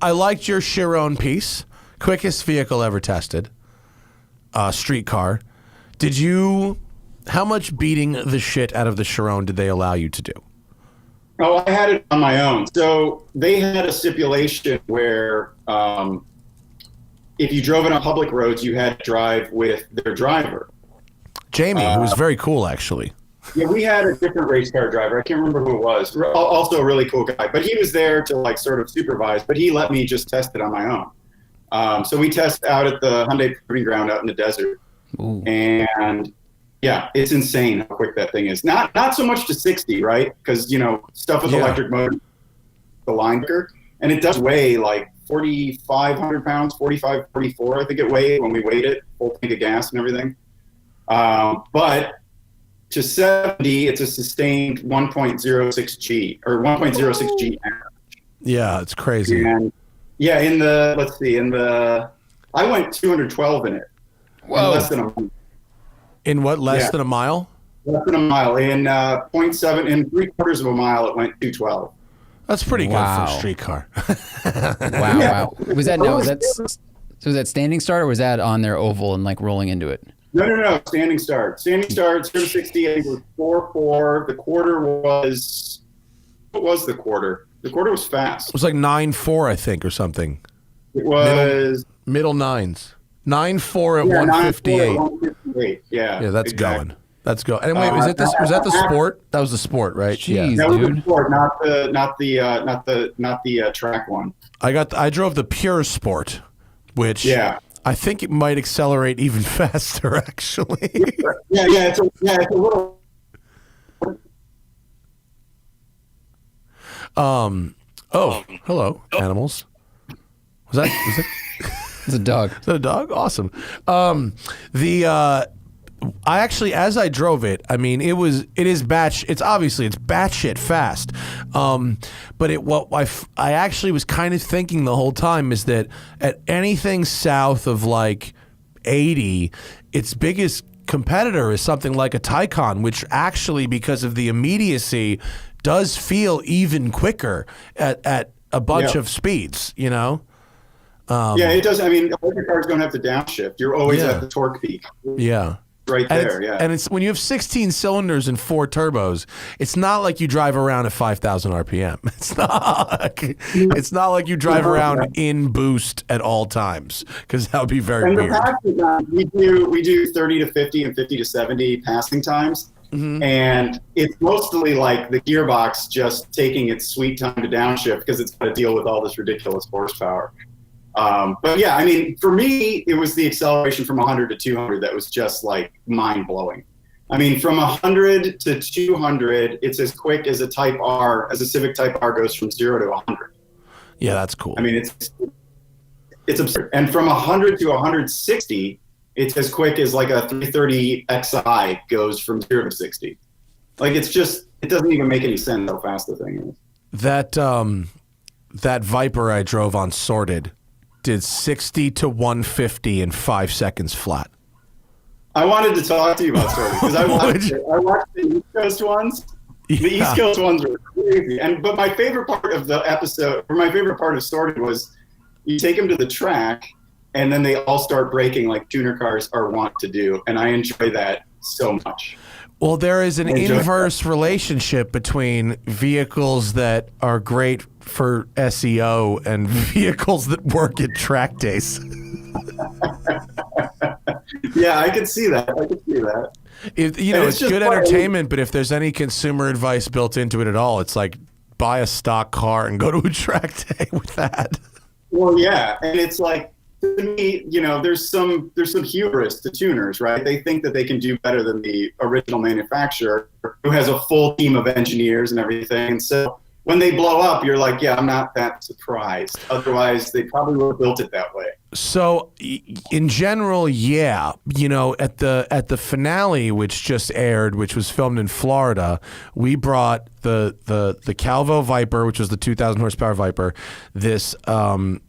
I liked your Chiron piece. Quickest vehicle ever tested. Street car. How much beating the shit out of the Chiron did they allow you to do? Oh, I had it on my own. So they had a stipulation where if you drove it on public roads, you had to drive with their driver. Jamie, who was very cool, actually. Yeah, we had a different race car driver. I can't remember who it was. Also a really cool guy. But he was there to like sort of supervise, but he let me just test it on my own. So we test out at the Hyundai Proving Ground out in the desert. Ooh. And yeah, it's insane how quick that thing is. Not so much to 60, right? Because, stuff with electric motor, the line quicker. And it does weigh like 4,500 pounds, 45, 44, I think it weighed when we weighed it, full tank of gas and everything. But to 70, it's a sustained 1.06 G or 1.06 G average. Yeah, it's crazy. And yeah, I went 212 in it. Whoa. In less than a mile. In what, less than a mile? Less than a mile. In 0.7, in 3/4 of a mile, it went 212. That's pretty good for a street car. Wow. Was that standing start or was that on their oval and like rolling into it? No. Standing start. 0 to 60, I think was 4.4. The quarter was, what was the quarter? The quarter was fast. It was like 9.4, I think, or something. It was middle nines. 9.4 at 158. 9.4 at 158. Yeah. Yeah, that's exactly. going. That's go. And wait, was that the sport? That was the sport, right? Jeez, that was dude. the sport, not the track one. I drove the pure sport, which I think it might accelerate even faster, actually. It's a little. Oh, hello, animals. Was that? It's a dog. Is that a dog? Awesome. I actually, as I drove it, I mean, it's batshit fast. But I actually was kind of thinking the whole time is that at anything south of like 80, its biggest competitor is something like a Taycan, which actually, because of the immediacy, does feel even quicker at a bunch of speeds, It does. I mean, electric cars don't have to downshift. You're always at the torque peak. Yeah. Right there, And it's when you have 16 cylinders and 4 turbos, it's not like you drive around at 5,000 RPM. It's not like you drive around in boost at all times, because that would be very weird. We do 30 to 50 and 50 to 70 passing times. Mm-hmm. And it's mostly like the gearbox just taking its sweet time to downshift because it's got to deal with all this ridiculous horsepower. But yeah, I mean, for me, it was the acceleration from 100 to 200 that was just like mind blowing. I mean, from 100 to 200, it's as quick as a Civic Type R goes from 0 to 100. Yeah, that's cool. I mean, it's absurd. And from 100 to 160, it's as quick as like a 330 Xi goes from 0 to 60. Like, it doesn't even make any sense how fast the thing is. That Viper I drove on Sorted did 60 to 150 in 5 seconds flat. I wanted to talk to you about Sorted because I watched the East Coast ones. The East Coast ones were crazy. But my favorite part of the episode, or my favorite part of Sorted, was you take them to the track and then they all start braking like tuner cars are wont to do. And I enjoy that so much. Well, there is an inverse relationship between vehicles that are great for SEO and vehicles that work at track days. Yeah, I can see that. It's good entertainment, but if there's any consumer advice built into it at all, it's like buy a stock car and go to a track day with that. Well, yeah, and it's like, to me, there's some hubris to tuners, right? They think that they can do better than the original manufacturer who has a full team of engineers and everything. And so when they blow up, you're like, yeah, I'm not that surprised. Otherwise, they probably would have built it that way. So in general, yeah, at the finale, which just aired, which was filmed in Florida, we brought the Calvo Viper, which was the 2,000 horsepower Viper, this Nathan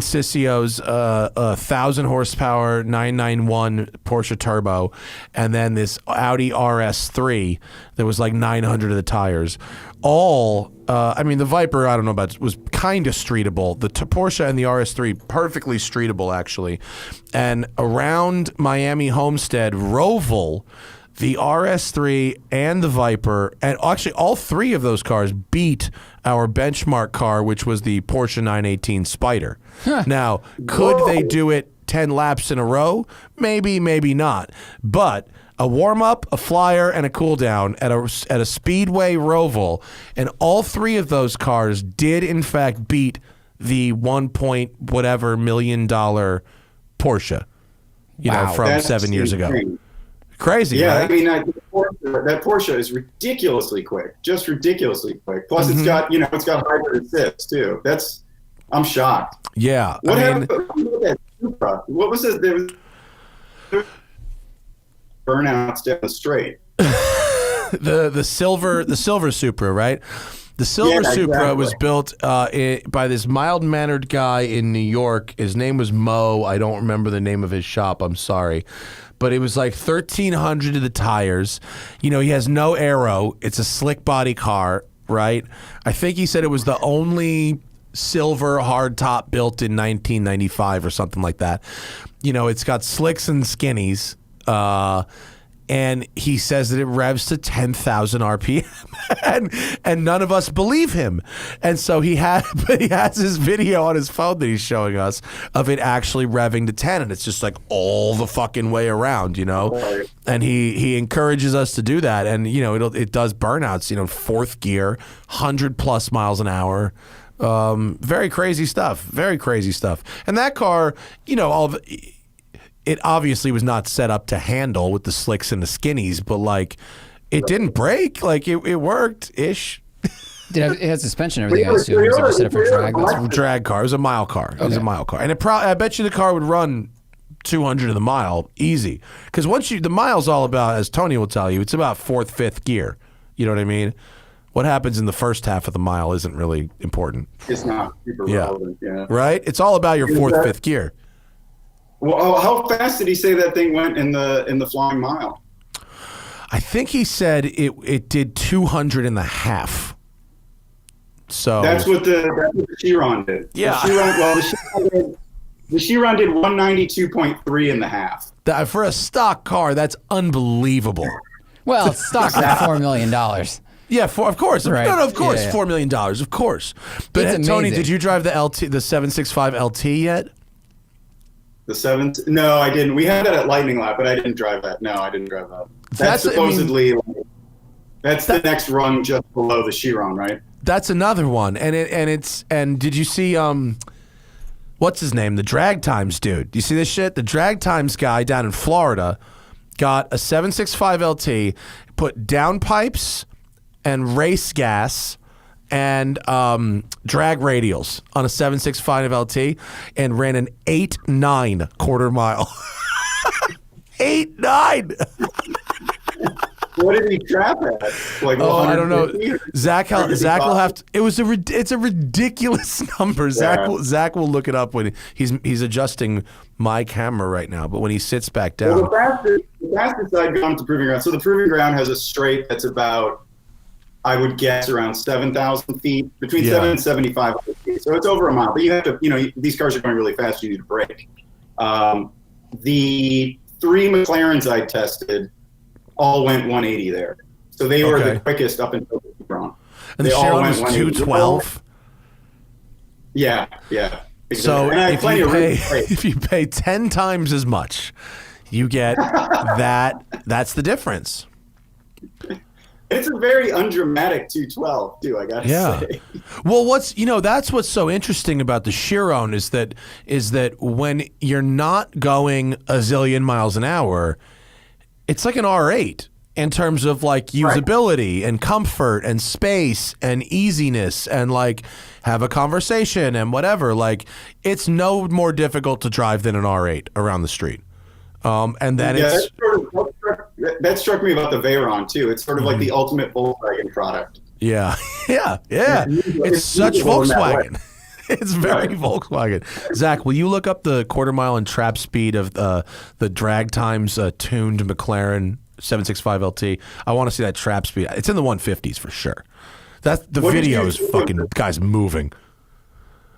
Sissio's 1,000 horsepower 991 Porsche Turbo, and then this Audi RS3 that was like 900 of the tires, all I mean, the Viper, I don't know about, was kind of streetable. The Porsche and the RS3, perfectly streetable, actually. And around Miami Homestead, Roval, the RS3 and the Viper, and actually all three of those cars beat our benchmark car, which was the Porsche 918 Spider. Now, could they do it 10 laps in a row? Maybe, maybe not. But a warm-up, a flyer, and a cool-down at a Speedway Roval, and all three of those cars did, in fact, beat the $1 million Porsche, from That's 7 years ago. insane. Crazy, Yeah, right? I mean, that Porsche is ridiculously quick, just ridiculously quick. Plus, it's got hybrid assist too. I'm shocked. Yeah. What happened with that Supra? What was it? There was burnouts down the straight. the silver Supra, right? The silver Supra was built by this mild-mannered guy in New York. His name was Mo. I don't remember the name of his shop. I'm sorry. But it was like $1,300 to the tires. He has no aero. It's a slick body car, right? I think he said it was the only silver hardtop built in 1995 or something like that. It's got slicks and skinnies. And he says that it revs to 10,000 RPM, and none of us believe him. And so he has his video on his phone that he's showing us of it actually revving to 10, and it's just like all the fucking way around, Right. And he encourages us to do that, and it does burnouts, fourth gear, 100+ miles an hour. Very crazy stuff. Very crazy stuff. And that car, it obviously was not set up to handle with the slicks and the skinnies, but it didn't break. It worked ish. It had suspension and everything, I assume. Was it just set up for drag? Drag car. It was a mile car. It was a mile car, and I bet you the car would run 200 to the mile easy. Because the mile's all about, as Tony will tell you, it's about fourth, fifth gear. You know what I mean? What happens in the first half of the mile isn't really important. It's not super relevant. Yeah. Right. It's all about your fourth, fifth gear. Well, how fast did he say that thing went in the flying mile? I think he said it did 200 and a half. So that's what the Chiron did. Yeah. The Chiron did 192.3 and a half. For a stock car, that's unbelievable. Well, stock's like $4 million. Yeah, of course. Right. No, of course, Yeah. $4 million, of course. But It's Tony, amazing. did you drive the 765 LT yet? The 7? No, I didn't. We had that at Lightning Lab, but I didn't drive that. No, I didn't drive that. That's supposedly that's the next rung just below the Chiron, right? That's another one, and did you see what's his name, the Drag Times dude? Do you see this shit? The Drag Times guy down in Florida got a 765 LT, put downpipes and race gas and drag radials on a 765 LT and ran an 8.9 quarter mile. 8.9. What did he trap at? I don't know. 150? Zach will have to. It's a ridiculous number. Yeah. Zach will look it up when he's adjusting my camera right now. But when he sits back down, Well, the fastest I'd gone to Proving Ground. So the Proving Ground has a straight that's about, I would guess, around 7,000 feet, between 7 and 7,500 feet. So it's over a mile. But you have to, these cars are going really fast. You need to brake. The 3 McLarens I tested all went 180 there. So they were the quickest up until the Chiron. and the Chiron was 212. Yeah. Exactly. So And I had plenty of room to brake. if you pay 10 times as much, you get that. That's the difference. It's a very undramatic 212 too, I gotta say. Well, that's what's so interesting about the Chiron is that when you're not going a zillion miles an hour, it's like an R8 in terms of usability and comfort and space and easiness and have a conversation and whatever. It's no more difficult to drive than an R8 around the street. And then it's that struck me about the Veyron too. It's sort of like the ultimate Volkswagen product. yeah. It's such usable in that Volkswagen. It's very Volkswagen. Zach, will you look up the quarter mile and trap speed of the drag times tuned McLaren 765 LT? I want to see that trap speed. It's in the 150s for sure. That's the What did video you is think fucking of guys moving.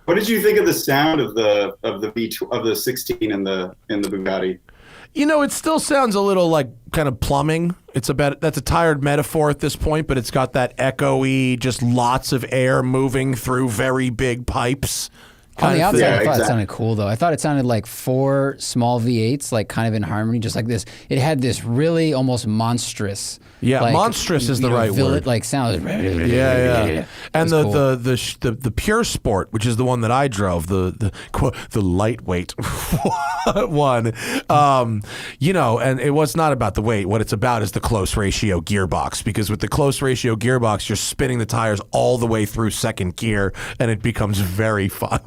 What did you think of the sound of the 16 in the Bugatti? You know, it still sounds a little like kind of plumbing. That's a tired metaphor at this point, but it's got that echoey, just lots of air moving through very big pipes. On the outside, Yeah, I thought exactly. it sounded cool, though. I thought it sounded like 4 small V8s, like kind of in harmony, just like this. It had this really almost monstrous. Yeah, like, monstrous is the right word. Like sound. Yeah. And It's cool. the Pure Sport, which is the one that I drove, the lightweight one. You know, and it was not about the weight. What it's about is the close ratio gearbox, because with the close ratio gearbox, you're spinning the tires all the way through second gear, and it becomes very fun.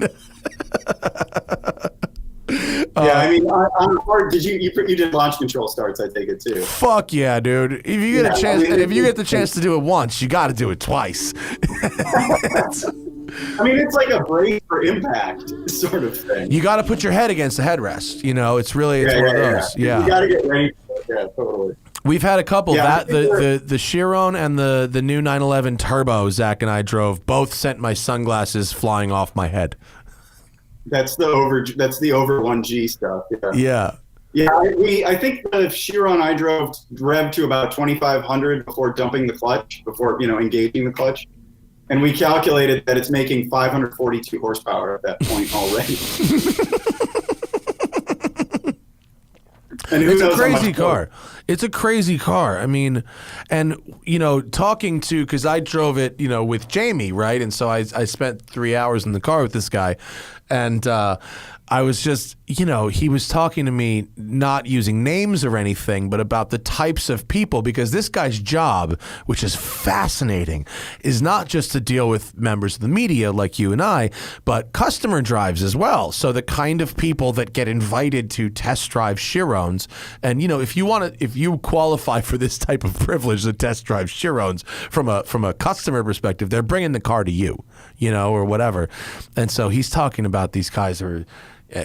Yeah, I mean, on hard, did you did launch control starts? I take it too. Fuck yeah, dude! If you get a chance, if you get the chance to do it once, you got to do it twice. I mean, it's like a brake for impact sort of thing. You got to put your head against the headrest. You know, it's one of those. Yeah. You got to get ready for it. Yeah, totally. We've had a couple. Yeah, The Chiron and the new 911 Turbo Zach and I drove both sent my sunglasses flying off my head. That's the over 1G stuff. Yeah. Yeah, I think the Chiron I drove revved to about 2,500 before dumping the clutch, before engaging the clutch, and we calculated that it's making 542 horsepower at that point already. And It's a crazy car. It's a crazy car. I mean, and talking to, because I drove it, with Jamie, right? And so I spent 3 hours in the car with this guy, and I was just, he was talking to me, not using names or anything, but about the types of people, because this guy's job, which is fascinating, is not just to deal with members of the media like you and I, but customer drives as well. So the kind of people that get invited to test drive Chirons, and if you qualify for this type of privilege to test drive Chirons from a customer perspective, they're bringing the car to you, or whatever. And so he's talking about these guys who are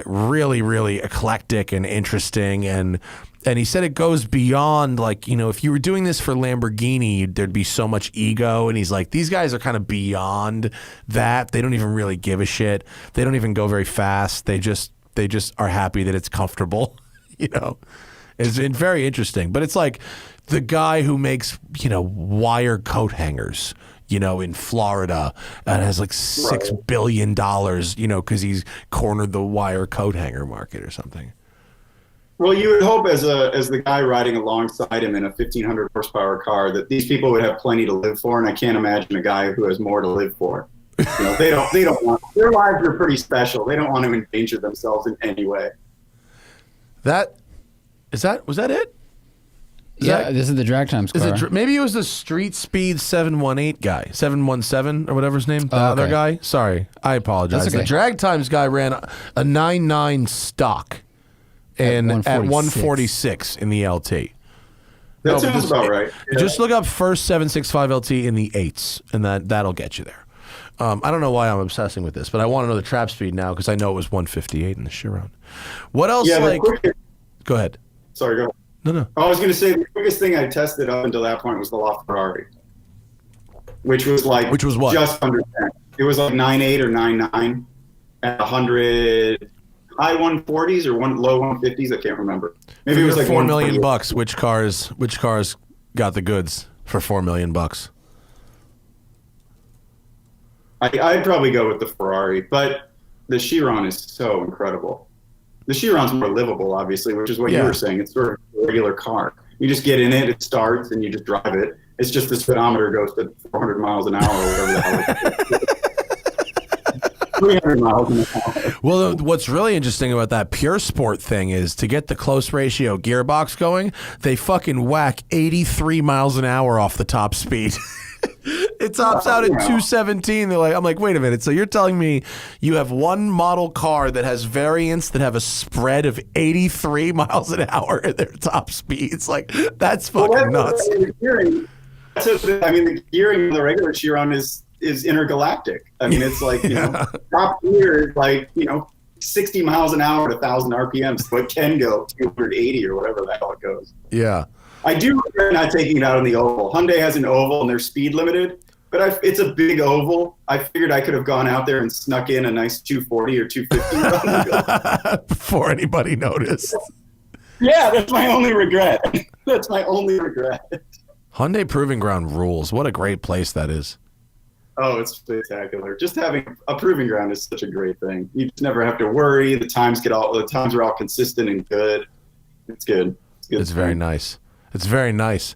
really, really eclectic and interesting, and he said it goes beyond, like, if you were doing this for Lamborghini, there'd be so much ego, and he's like, these guys are kind of beyond that. They don't even really give a shit. They don't even go very fast. They just are happy that it's comfortable. It's been very interesting. But it's like the guy who makes wire coat hangers, in Florida, and has like $6 billion, because he's cornered the wire coat hanger market or something. Well, you would hope as the guy riding alongside him in a 1,500 horsepower car that these people would have plenty to live for, and I can't imagine a guy who has more to live for. They don't want, their lives are pretty special. They don't want to endanger themselves in any way. Was that it? This is the Drag Times car. Maybe it was the Street Speed 718 guy, 717 or whatever his name. The other guy. Sorry, I apologize. That's okay. The Drag Times guy ran a 99 stock at 146 in the LT. That sounds about right. Yeah. Just look up first 765 LT in the 8s, and that'll get you there. I don't know why I'm obsessing with this, but I want to know the trap speed now because I know it was 158 in the Chiron. What else? Yeah, go ahead. Sorry, go ahead. No. I was going to say the quickest thing I tested up until that point was the LaFerrari, which was what? Just under 10. It was like 9.8 or 9.9 at 100, high 140s or low 150s. I can't remember. Maybe it was like $4 million. Which cars got the goods for $4 million? I'd probably go with the Ferrari, but the Chiron is so incredible. The Chiron's more livable, obviously, which is what you were saying. It's sort of a regular car. You just get in it starts, and you just drive it. It's just the speedometer goes to 400 miles an hour or whatever the hell it is. 300 miles an hour. Well, what's really interesting about that Pure Sport thing is to get the close ratio gearbox going, they fucking whack 83 miles an hour off the top speed. It tops out at 217. I'm like, wait a minute. So you're telling me you have one model car that has variants that have a spread of 83 miles an hour at their top speeds? Like, that's fucking nuts. The gearing of the regular Chiron is intergalactic. I mean, it's like, top gear is like, 60 miles an hour at 1,000 RPM, so it can go 280 or whatever the hell it goes. Yeah. I do regret not taking it out on the oval. Hyundai has an oval and they're speed limited. But it's a big oval. I figured I could have gone out there and snuck in a nice 240 or 250 before anybody noticed. Yeah, that's my only regret. That's my only regret. Hyundai Proving Ground rules. What a great place that is. Oh, it's spectacular. Just having a proving ground is such a great thing. You just never have to worry. The times are all consistent and good. It's good. It's very nice. It's very nice.